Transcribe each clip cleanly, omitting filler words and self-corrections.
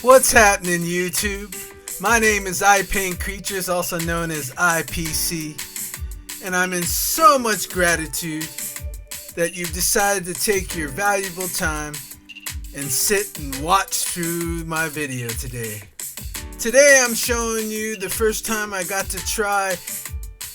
What's happening, YouTube? My name is Ipaintcreatures, also known as IPC, and I'm in so much gratitude that you've decided to take your valuable time and sit and watch through my video today. Today I'm showing you the first time I got to try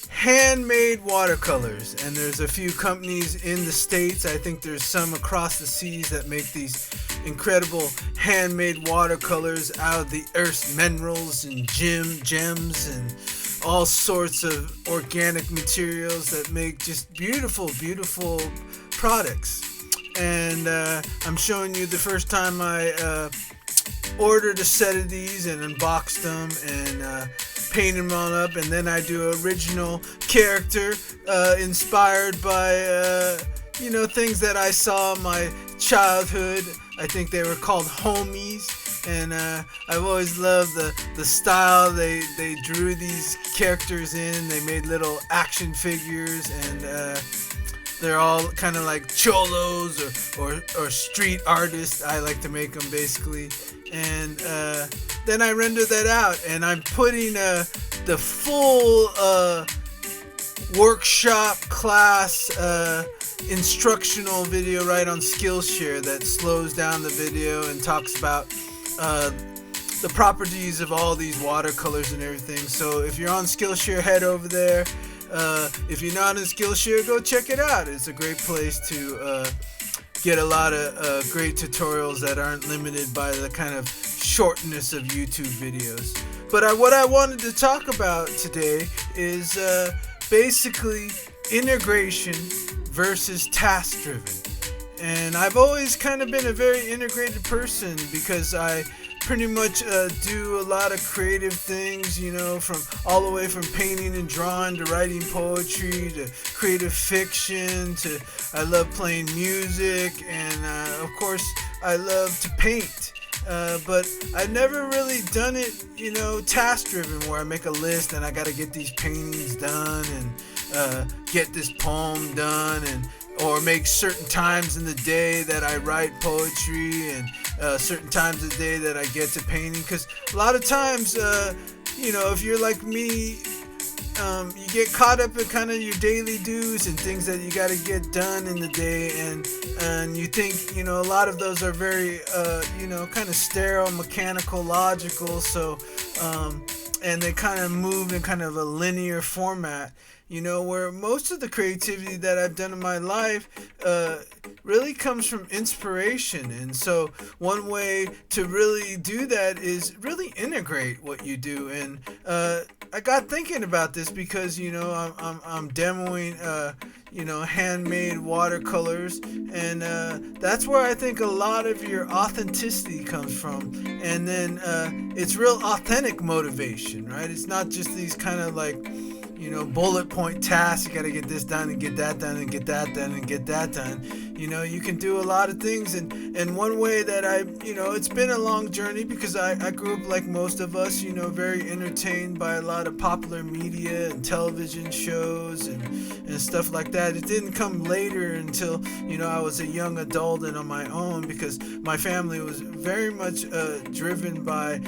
handmade watercolors, and there's a few companies in the States, I think there's some across the seas that make these incredible handmade watercolors out of the earth's minerals and gems and all sorts of organic materials that make just beautiful products. And I'm showing you the first time I ordered a set of these and unboxed them and paint them all up, and then I do an original character inspired by things that I saw in my childhood. I think they were called homies, and I've always loved the style they drew these characters in. They made little action figures, and they're all kind of like cholos or street artists. I like to make them basically. And then I render that out, and I'm putting the full workshop class instructional video right on Skillshare that slows down the video and talks about the properties of all these watercolors and everything. So if you're on Skillshare, head over there. If you're not on Skillshare, go check it out. It's a great place to get a lot of great tutorials that aren't limited by the kind of shortness of YouTube videos. But what I wanted to talk about today is basically integration versus task driven. And I've always kind of been a very integrated person because I pretty much do a lot of creative things, from all the way from painting and drawing to writing poetry to creative fiction to I love playing music, and of course I love to paint. But I've never really done it, task driven, where I make a list and I got to get these paintings done and get this poem done, and or make certain times in the day that I write poetry and certain times of the day that I get to painting. Because a lot of times, if you're like me, you get caught up in kind of your daily dues and things that you got to get done in the day, and you think, a lot of those are very, kind of sterile, mechanical, logical, so, and they kind of move in kind of a linear format. Where most of the creativity that I've done in my life really comes from inspiration. And so one way to really do that is really integrate what you do. And I got thinking about this because, I'm demoing, handmade watercolors. And that's where I think a lot of your authenticity comes from. And then it's real authentic motivation, right? It's not just these kind of like, bullet point tasks. You got to get this done and get that done and get that done and get that done. You can do a lot of things, and one way that it's been a long journey because I grew up like most of us, very entertained by a lot of popular media and television shows and stuff like that. It didn't come later until, I was a young adult and on my own, because my family was very much driven by,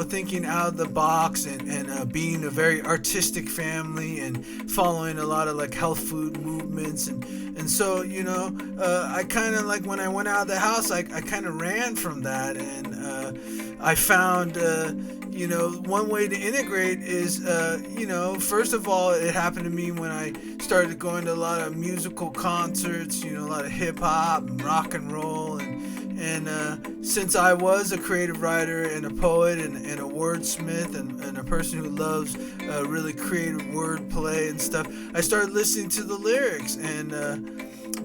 thinking out of the box and being a very artistic family and following a lot of like health food movements, and so I kind of like when I went out of the house, I kind of ran from that, and I found one way to integrate is first of all, it happened to me when I started going to a lot of musical concerts, a lot of hip hop and rock and roll, and since I was a creative writer and a poet and a wordsmith and a person who loves really creative wordplay and stuff, I started listening to the lyrics, and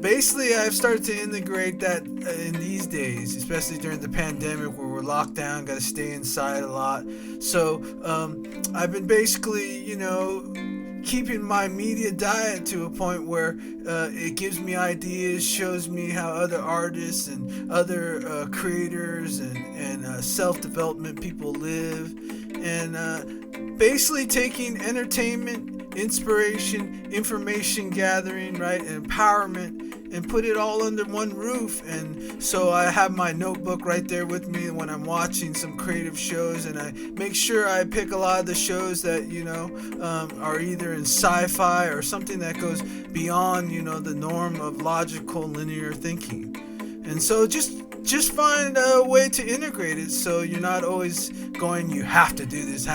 basically I've started to integrate that in these days, especially during the pandemic where we're locked down, got to stay inside a lot. So I've been basically, keeping my media diet to a point where it gives me ideas, shows me how other artists and other creators and self-development people live, and basically taking entertainment, inspiration, information gathering, right, and empowerment, and put it all under one roof. And so I have my notebook right there with me when I'm watching some creative shows, and I make sure I pick a lot of the shows that, you know, are either in sci-fi or something that goes beyond, you know, the norm of logical linear thinking. And so just find a way to integrate it, so you're not always going, you have to do this,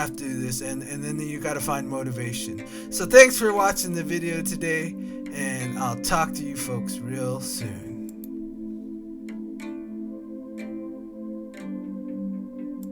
and then you got to find motivation. So thanks for watching the video today, and I'll talk to you folks real soon.